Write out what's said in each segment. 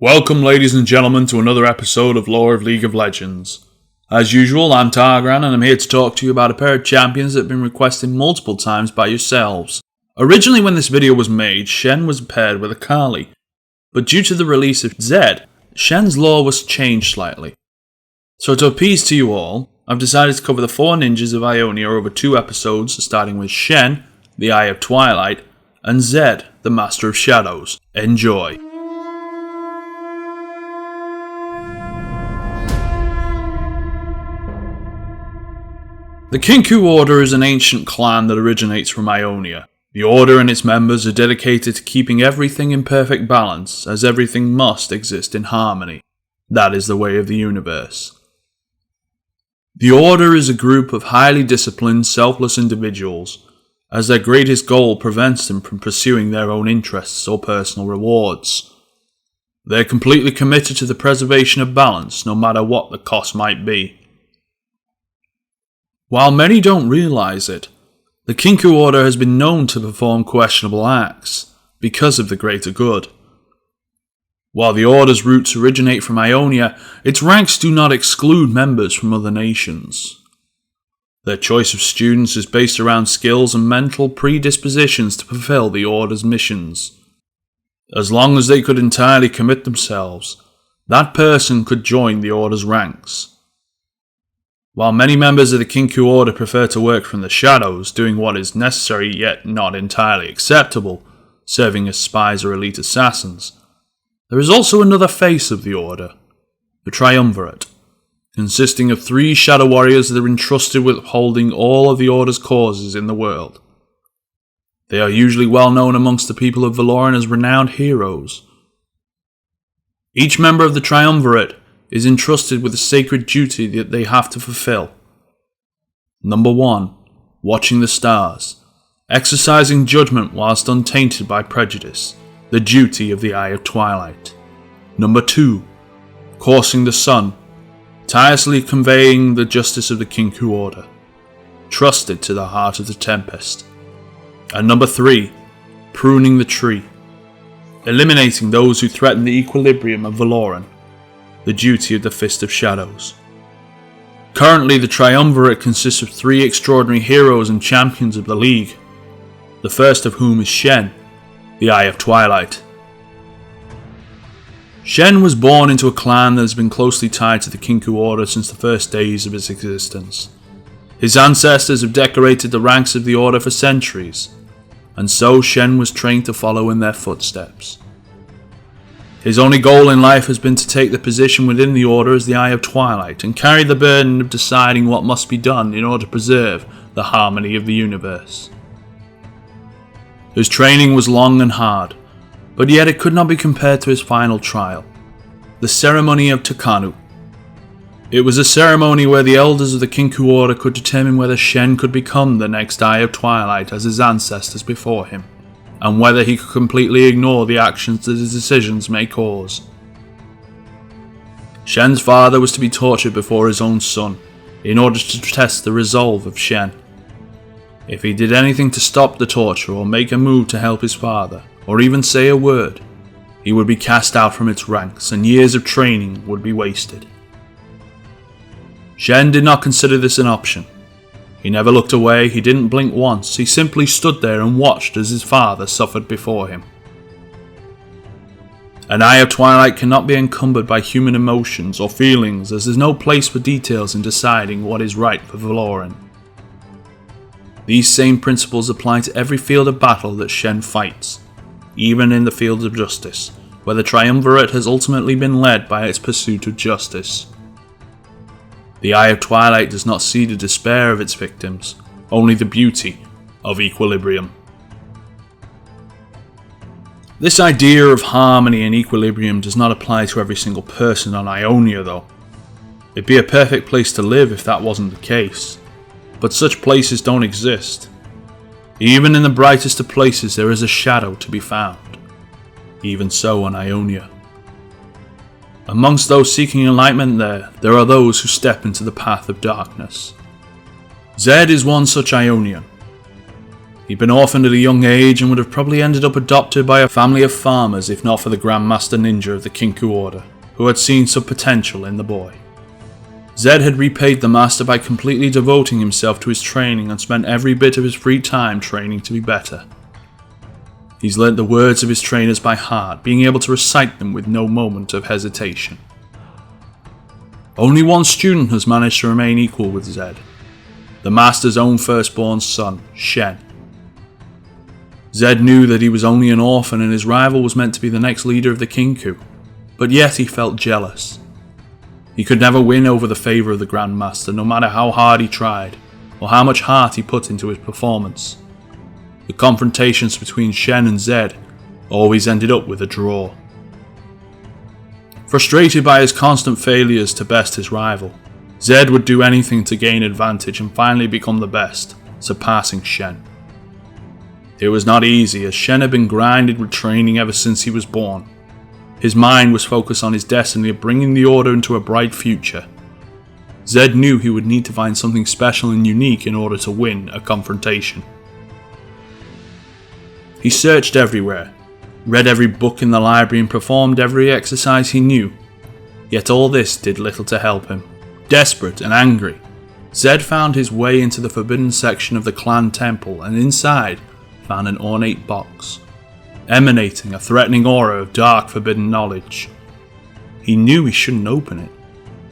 Welcome, ladies and gentlemen, to another episode of Lore of League of Legends. As usual, I'm Targran, and I'm here to talk to you about a pair of champions that have been requested multiple times by yourselves. Originally, when this video was made, Shen was paired with Akali, but due to the release of Zed, Shen's lore was changed slightly. So to appease to you all, I've decided to cover the 4 ninjas of Ionia over 2 episodes, starting with Shen, the Eye of Twilight, and Zed, the Master of Shadows. Enjoy! The Kinku Order is an ancient clan that originates from Ionia. The Order and its members are dedicated to keeping everything in perfect balance, as everything must exist in harmony. That is the way of the universe. The Order is a group of highly disciplined, selfless individuals, as their greatest goal prevents them from pursuing their own interests or personal rewards. They are completely committed to the preservation of balance, no matter what the cost might be. While many don't realise it, the Kinku Order has been known to perform questionable acts because of the greater good. While the Order's roots originate from Ionia, its ranks do not exclude members from other nations. Their choice of students is based around skills and mental predispositions to fulfill the Order's missions. As long as they could entirely commit themselves, that person could join the Order's ranks. While many members of the Kinku Order prefer to work from the shadows, doing what is necessary yet not entirely acceptable, serving as spies or elite assassins, there is also another face of the Order, the Triumvirate, consisting of 3 shadow warriors that are entrusted with upholding all of the Order's causes in the world. They are usually well known amongst the people of Valoran as renowned heroes. Each member of the Triumvirate is entrusted with a sacred duty that they have to fulfill. Number 1. Watching the stars. Exercising judgment whilst untainted by prejudice. The duty of the Eye of Twilight. Number 2. Coursing the sun. Tirelessly conveying the justice of the Kinku Order. Trusted to the heart of the tempest. And number 3. Pruning the tree. Eliminating those who threaten the equilibrium of Valoran. The duty of the Fist of Shadows. Currently, the Triumvirate consists of 3 extraordinary heroes and champions of the League, the first of whom is Shen, the Eye of Twilight. Shen was born into a clan that has been closely tied to the Kinku Order since the first days of its existence. His ancestors have decorated the ranks of the Order for centuries, and so Shen was trained to follow in their footsteps. His only goal in life has been to take the position within the Order as the Eye of Twilight and carry the burden of deciding what must be done in order to preserve the harmony of the universe. His training was long and hard, but yet it could not be compared to his final trial, the ceremony of Takanu. It was a ceremony where the elders of the Kinku Order could determine whether Shen could become the next Eye of Twilight as his ancestors before him, and whether he could completely ignore the actions that his decisions may cause. Shen's father was to be tortured before his own son, in order to test the resolve of Shen. If he did anything to stop the torture or make a move to help his father, or even say a word, he would be cast out from its ranks and years of training would be wasted. Shen did not consider this an option. He never looked away, he didn't blink once, he simply stood there and watched as his father suffered before him. An Eye of Twilight cannot be encumbered by human emotions or feelings, as there's no place for details in deciding what is right for Valoran. These same principles apply to every field of battle that Shen fights, even in the field of justice, where the Triumvirate has ultimately been led by its pursuit of justice. The Eye of Twilight does not see the despair of its victims, only the beauty of equilibrium. This idea of harmony and equilibrium does not apply to every single person on Ionia though. It'd be a perfect place to live if that wasn't the case, but such places don't exist. Even in the brightest of places there is a shadow to be found. Even so on Ionia. Amongst those seeking enlightenment there are those who step into the path of darkness. Zed is one such Ionian. He'd been orphaned at a young age and would have probably ended up adopted by a family of farmers if not for the Grandmaster Ninja of the Kinku Order, who had seen some potential in the boy. Zed had repaid the master by completely devoting himself to his training and spent every bit of his free time training to be better. He's learnt the words of his trainers by heart, being able to recite them with no moment of hesitation. Only one student has managed to remain equal with Zed, the master's own firstborn son, Shen. Zed knew that he was only an orphan and his rival was meant to be the next leader of the Kinku, but yet he felt jealous. He could never win over the favour of the Grandmaster, no matter how hard he tried, or how much heart he put into his performance. The confrontations between Shen and Zed always ended up with a draw. Frustrated by his constant failures to best his rival, Zed would do anything to gain advantage and finally become the best, surpassing Shen. It was not easy, as Shen had been grinded with training ever since he was born. His mind was focused on his destiny of bringing the Order into a bright future. Zed knew he would need to find something special and unique in order to win a confrontation. He searched everywhere, read every book in the library and performed every exercise he knew. Yet all this did little to help him. Desperate and angry, Zed found his way into the forbidden section of the clan temple and inside found an ornate box, emanating a threatening aura of dark forbidden knowledge. He knew he shouldn't open it,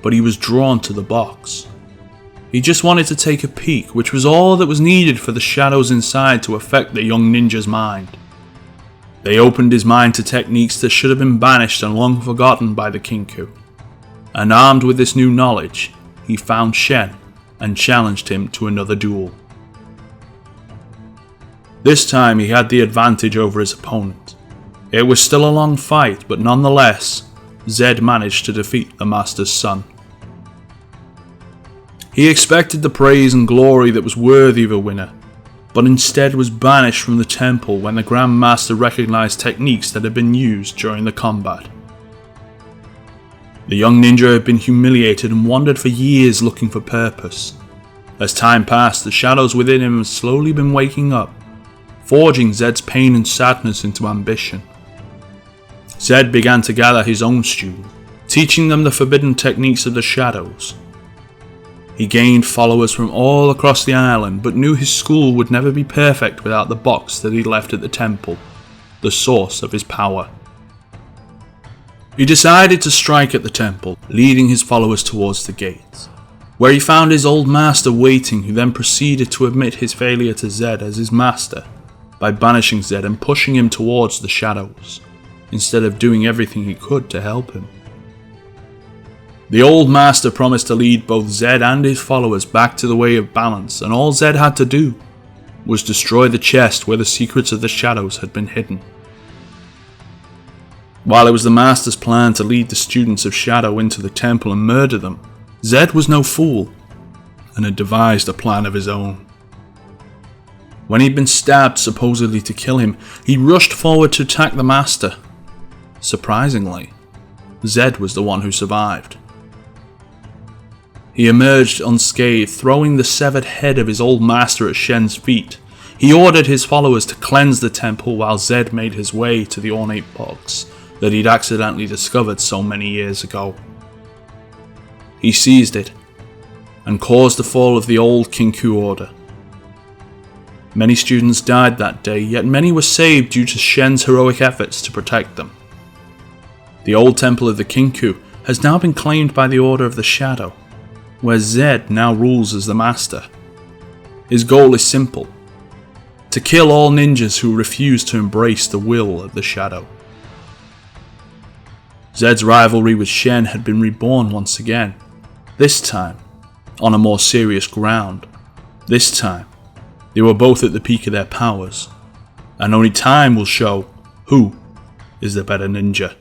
but he was drawn to the box. He just wanted to take a peek, which was all that was needed for the shadows inside to affect the young ninja's mind. They opened his mind to techniques that should have been banished and long forgotten by the Kinku. And armed with this new knowledge, he found Shen and challenged him to another duel. This time he had the advantage over his opponent. It was still a long fight, but nonetheless, Zed managed to defeat the Master's son. He expected the praise and glory that was worthy of a winner, but instead was banished from the temple when the Grand Master recognized techniques that had been used during the combat. The young ninja had been humiliated and wandered for years looking for purpose. As time passed, the shadows within him had slowly been waking up, forging Zed's pain and sadness into ambition. Zed began to gather his own students, teaching them the forbidden techniques of the shadows. He gained followers from all across the island, but knew his school would never be perfect without the box that he left at the temple, the source of his power. He decided to strike at the temple, leading his followers towards the gate, where he found his old master waiting, who then proceeded to admit his failure to Zed as his master by banishing Zed and pushing him towards the shadows, instead of doing everything he could to help him. The old master promised to lead both Zed and his followers back to the way of balance, and all Zed had to do was destroy the chest where the secrets of the shadows had been hidden. While it was the master's plan to lead the students of Shadow into the temple and murder them, Zed was no fool, and had devised a plan of his own. When he'd been stabbed supposedly to kill him, he rushed forward to attack the master. Surprisingly, Zed was the one who survived. He emerged unscathed, throwing the severed head of his old master at Shen's feet. He ordered his followers to cleanse the temple while Zed made his way to the ornate box that he'd accidentally discovered so many years ago. He seized it and caused the fall of the old Kinku Order. Many students died that day, yet many were saved due to Shen's heroic efforts to protect them. The old temple of the Kinku has now been claimed by the Order of the Shadow, where Zed now rules as the master. His goal is simple: to kill all ninjas who refuse to embrace the will of the Shadow. Zed's rivalry with Shen had been reborn once again, this time on a more serious ground. This time, they were both at the peak of their powers, and only time will show who is the better ninja.